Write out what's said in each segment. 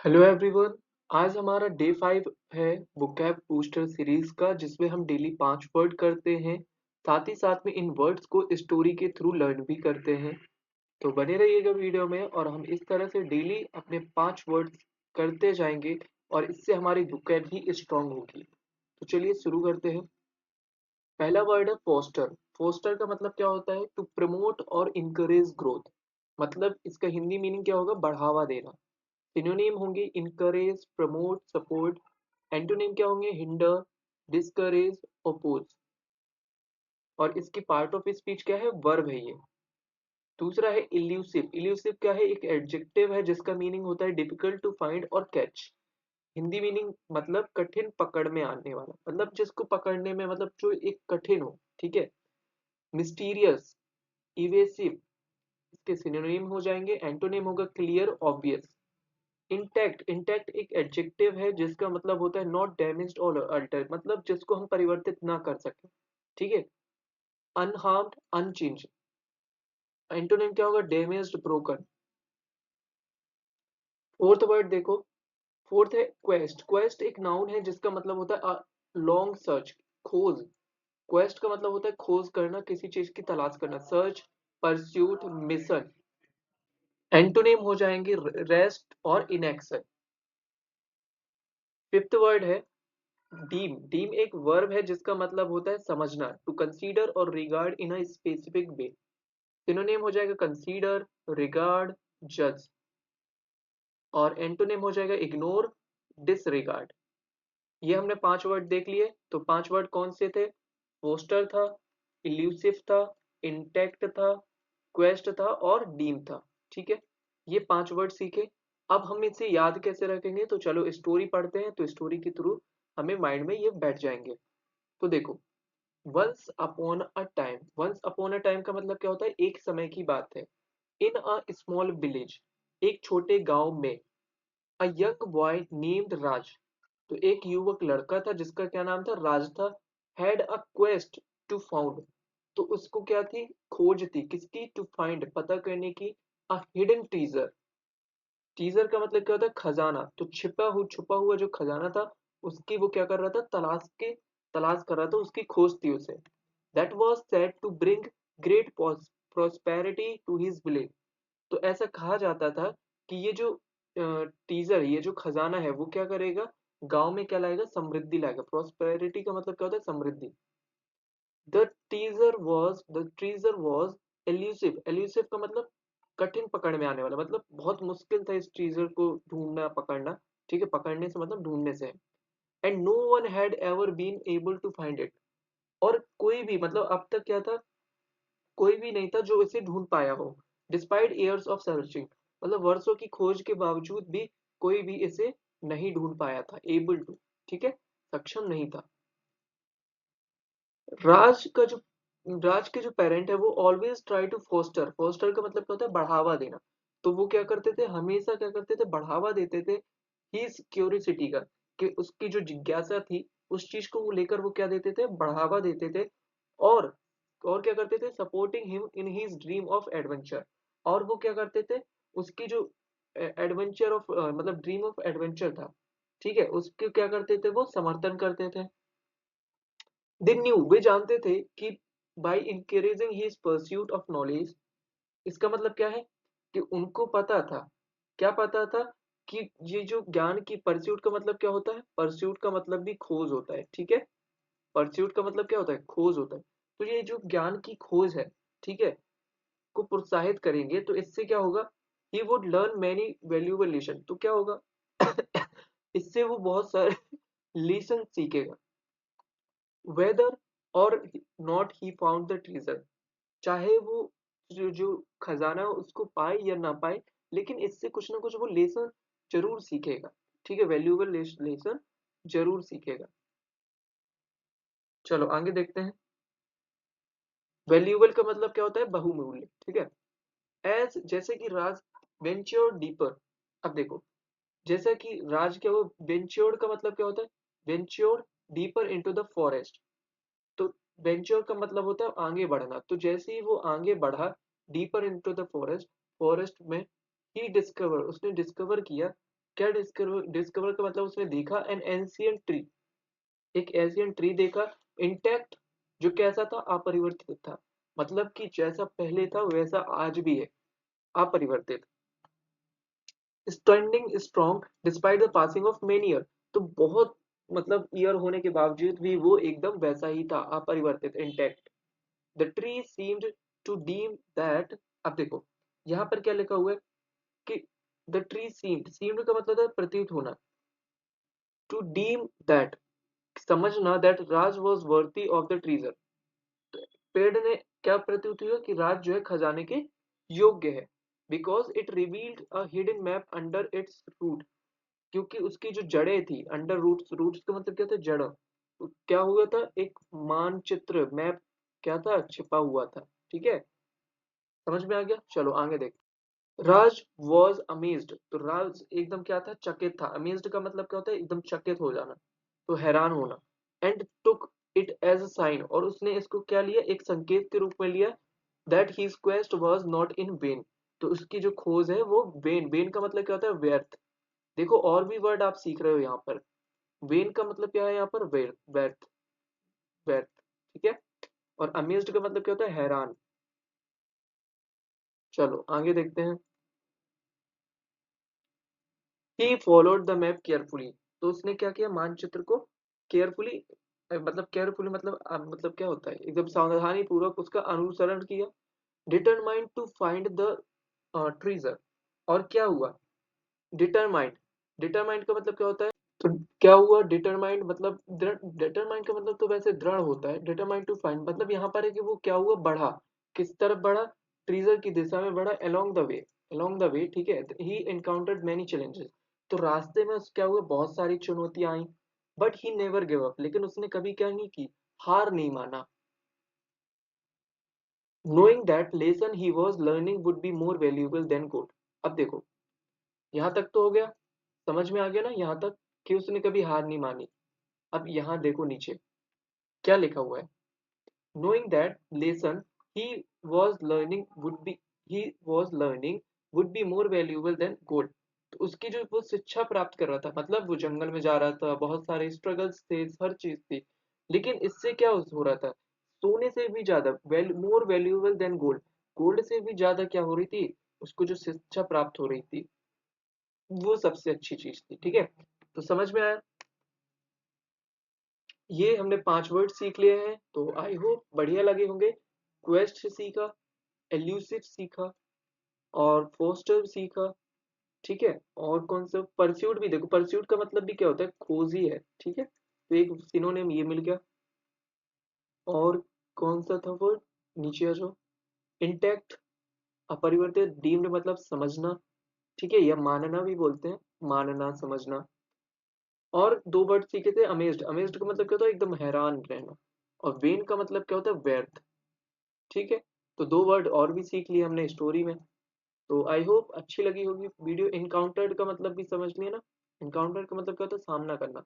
Hello everyone. आज हमारा day 5 है वोकैब बूस्टर सीरीज का, जिसमें हम डेली 5 वर्ड करते हैं। साथ ही साथ में इन वर्ड्स को स्टोरी के थ्रू लर्न भी करते हैं। तो बने रहिएगा वीडियो में, और हम इस तरह से डेली अपने 5 वर्ड्स करते जाएंगे और इससे हमारी वोकैब भी स्ट्रांग होगी। तो चलिए शुरू करते हैं। पहला वर्ड है फोस्टर। फोस्टर का मतलब क्या होता है? टू प्रमोट और इनकरेज ग्रोथ। मतलब इसका हिंदी मीनिंग क्या होगा? बढ़ावा देना। सिनोनिम होंगे इनकरेज, प्रमोट, सपोर्ट। एंटोनिम क्या होंगे? Hinder, discourage, oppose. और इसकी पार्ट ऑफ स्पीच क्या है? वर्ब है ये। दूसरा है इल्यूसिव। इल्यूसिव क्या है? एक एडजेक्टिव है जिसका मीनिंग होता है डिफिकल्ट टू फाइंड और कैच। हिंदी मीनिंग मतलब कठिन पकड़ में आने वाला, मतलब जिसको पकड़ने में मतलब जो एक कठिन हो। ठीक है। मिस्टीरियस, इवेसिव, इसके सिनोनिम हो जाएंगे। एंटोनिम होगा क्लियर, ऑब्वियस। इंटैक्ट। इंटैक्ट एक एडजेक्टिव है जिसका मतलब होता है नॉट डैमेज्ड और अल्टर, मतलब जिसको हम परिवर्तित ना कर सके। ठीक है। Unharmed, unchange. एंटोनिम क्या होगा? Damaged, broken. फोर्थ वर्ड देखो। फोर्थ है क्वेस्ट। क्वेस्ट एक नाउन है जिसका मतलब होता है लॉन्ग सर्च, खोज। क्वेस्ट का मतलब होता है खोज करना, किसी चीज की तलाश करना। Search, pursuit, mission. एंटोनिम हो जाएंगे रेस्ट और इनएक्शन। फिफ्थ वर्ड है डीम। डीम एक वर्ब है जिसका मतलब होता है समझना, टू कंसीडर और regard in a specific way. Synonym हो जाएगा कंसीडर, रिगार्ड, जज। और एंटोनिम हो जाएगा इग्नोर, डिसरिगार्ड। ये हमने 5 वर्ड देख लिए। तो 5 वर्ड कौन से थे? पोस्टर था, इल्यूसिव था, इंटेक्ट था, क्वेस्ट था और डीम था। ठीक है। ये 5 वर्ड सीखे। अब हम इसे याद कैसे रखेंगे? तो चलो स्टोरी पढ़ते हैं, तो स्टोरी के थ्रू हमें माइंड में ये बैठ जाएंगे। तो देखो, once upon a time. Once upon a time का मतलब क्या होता है? एक समय की बात है। इन अ स्मॉल विलेज, एक छोटे गांव में। अ यंग बॉय नेम्ड राज, तो एक युवक लड़का था जिसका क्या नाम था? राज था। Had a quest to found, तो उसको क्या थी? खोज थी। किसकी? टू फाइंड, पता करने की। A hidden treasure. टीजर का मतलब क्या होता है? खजाना। तो छुपा हुआ जो खजाना था, उसकी वो क्या कर रहा था? तलाश कर रहा था, उसकी खोज थी उसे। That was said to bring great prosperity to his village. तो ऐसा कहा जाता था कि ये जो टीजर, ये जो खजाना है, वो क्या करेगा? गांव में क्या लाएगा? समृद्धि लाएगा। प्रॉस्पेरिटी का मतलब क्या होता है? समृद्धि। The treasure was elusive. Elusive का मतलब कठिन पकड़ में आने वाला, मतलब बहुत मुश्किल था इस ट्रीजर को ढूंढना, पकड़ना। ठीक है। पकड़ने से मतलब ढूंढने से है। And no one had ever been able to find it. और कोई भी, मतलब अब तक क्या था? कोई भी नहीं था जो इसे ढूंढ पाया हो। डिस्पाइट ईयर्स ऑफ सर्चिंग, मतलब वर्षों की खोज के बावजूद भी कोई भी इसे नहीं ढूंढ पाया था। एबल टू, ठीक है, सक्षम नहीं था। राज का जो राज के जो पेरेंट है वो always try to foster. Foster का मतलब क्या होता है? बढ़ावा देना। तो वो क्या करते थे? हमेशा क्या करते थे? बढ़ावा देते थे हिज क्यूरियोसिटी का, कि उसकी जो जिज्ञासा थी उस चीज को वो लेकर वो क्या देते थे? बढ़ावा देते थे। और और क्या करते थे? Supporting him in his dream of adventure. और वो क्या करते थे? उसकी जो एडवेंचर ऑफ मतलब ड्रीम ऑफ एडवेंचर था, ठीक है, उसके क्या करते थे? वो समर्थन करते थे। दे न्यू, वे जानते थे कि by encouraging his pursuit of knowledge. इसका मतलब क्या है? कि उनको पता था। क्या पता था? कि ये जो ज्ञान की परस्यूट का मतलब क्या होता है? परस्यूट का मतलब भी खोज होता है। ठीक है। परस्यूट का मतलब क्या होता है? खोज होता है। तो ये जो ज्ञान की खोज है, ठीक है, को प्रोत्साहित करेंगे तो इससे क्या होगा? He would learn many valuable lesson. तो क्या होगा? इससे वो बहुत सारे लेसन सीखेगा। वेदर और not he found the treasure, चाहे वो जो खजाना है उसको पाए या ना पाए, लेकिन इससे कुछ ना कुछ वो लेसन जरूर सीखेगा। ठीक है। वैल्यूएबल लेसन जरूर सीखेगा। चलो आगे देखते हैं। वैल्यूएबल का मतलब क्या होता है? बहुमूल्य। ठीक है। एज, जैसे कि राज वेंच्योर डीपर। अब देखो, जैसा कि राज क्या, वो वेंच्योर का मतलब क्या होता है? वेंच्योर डीपर इनटू द फॉरेस्ट। तो वेंचर का मतलब होता है आगे बढ़ना। तो जैसे ही वो आगे बढ़ा deeper into the forest, forest में, ही डिस्कवर, उसने डिस्कवर किया क्या डिस्कवर डिस्कवर का मतलब उसने देखा एन एंशियंट ट्री, एक एशियन ट्री देखा, इंटैक्ट, जो कैसा था, अपरिवर्तित था, मतलब कि जैसा पहले था वैसा आज भी है, अपरिवर्तित। Standing strong despite the passing of many year, तो बहुत मतलब ईयर होने के बावजूद भी वो एकदम वैसा ही था, अपरिवर्तित, intact. The tree seemed to deem that, अब देखो यहाँ पर क्या लिखा हुआ है कि द ट्री सीम्ड, सीम्ड का मतलब है प्रतीत होना, टू डीम दैट, समझना, that Raj was worthy of the treasure, पेड़ ने क्या प्रतीत हुआ कि राज जो है खजाने के योग्य है, because it revealed a hidden map under its root, क्योंकि उसकी जो जड़ें थी, अंडर रूट्स, रूट्स का मतलब क्या था, जड़, तो क्या हुआ था, एक मानचित्र, मैप क्या था, छिपा हुआ था। ठीक है, समझ में आ गया, चलो आगे देख। राज वॉज अमेज्ड, तो राज एकदम क्या था, चकित था, अमेज्ड का मतलब क्या होता है, एकदम चकित हो जाना, तो हैरान होना। And took it as a sign, और उसने इसको क्या लिया, एक संकेत के रूप में लिया, that his quest was not in when, तो उसकी जो खोज है वो वेन, वेन का मतलब क्या होता है, व्यर्थ। देखो और भी वर्ड आप सीख रहे हो यहाँ पर, वेन का मतलब क्या है यहाँ पर, व्यर्थ, व्यर्थ, व्यर्थ। ठीक है, और अमेज्ड का मतलब क्या होता है, हैरान। चलो आगे देखते हैं। He followed the map carefully, तो उसने क्या किया, मानचित्र को केयरफुली, मतलब केयरफुली मतलब मतलब क्या होता है, एकदम सावधानी पूर्वक उसका अनुसरण किया। Determined to find the treasure, और क्या हुआ, डिटरमाइंड, डिटरमाइंड का मतलब क्या होता है, तो क्या हुआ, डिटरमाइंड मतलब दृढ़, डिटरमाइंड का मतलब तो वैसे दृढ़ होता है, डिटरमाइंड टू फाइंड मतलब यहाँ पर है कि वो क्या हुआ, बढ़ा, किस तरफ बढ़ा, ट्रीजर की दिशा में बढ़ा, along the way, along the way. ठीक है, ही एनकाउंटर्ड मेनी चैलेंजेस, तो रास्ते में क्या हुआ, बहुत सारी चुनौतियां आई, but he never give up, लेकिन उसने कभी क्या नहीं की, हार नहीं माना। Knowing that lesson he was learning would be more valuable than gold, अब देखो यहाँ तक तो हो गया, समझ में आ गया ना यहाँ तक, कि उसने कभी हार नहीं मानी। अब यहाँ देखो नीचे क्या लिखा हुआ है, knowing that lesson he was learning would be he was learning would be more valuable than gold, तो उसकी जो वो शिक्षा प्राप्त कर रहा था, मतलब वो जंगल में जा रहा था, बहुत सारे स्ट्रगल्स थे, हर चीज थी, लेकिन इससे क्या हो रहा था, सोने से भी ज्यादा मोर वैल्यूएबल देन गोल्ड, गोल्ड से भी ज्यादा क्या हो रही थी, उसको जो शिक्षा प्राप्त हो रही थी वो सबसे अच्छी चीज थी। ठीक है, तो समझ में आया, ये हमने 5 वर्ड सीख लिए हैं, तो आई होप बढ़िया लगे होंगे। क्वेस्ट सीखा, एल्यूसिव सीखा, और फोस्टर सीखा। ठीक है, और कौन सा, परस्यूट भी देखो, परस्यूट का मतलब भी क्या होता है, खोज ही है। ठीक है, तो एक सिनोनिम ये मिल गया। और कौन सा था वर्ड, नीचे आ जाओ, इंटैक्ट, अपरिवर्तित, डीम्ड मतलब समझना। ठीक है, या मानना भी बोलते हैं, मानना, समझना। और 2 वर्ड सीखे थे, अमेज्ड, अमेज्ड का मतलब क्या होता है, एकदम हैरान रहना, और वेन का मतलब क्या होता है, व्यर्थ। ठीक है, तो 2 वर्ड और भी सीख लिए हमने स्टोरी में। तो आई होप अच्छी लगी होगी वीडियो। इनकाउंटर्ड का मतलब भी समझ लिया ना, इनकाउंटर का मतलब क्या होता है, सामना करना।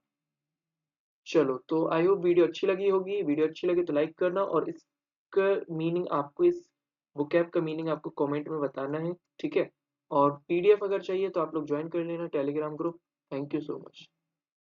चलो, तो आई होप वीडियो अच्छी लगी होगी, वीडियो अच्छी लगी तो लाइक करना, और इसका मीनिंग आपको, इस vocab का मीनिंग आपको कमेंट में बताना है। ठीक है, और पीडीएफ अगर चाहिए तो आप लोग ज्वाइन कर लेना Telegram group. Thank you so much.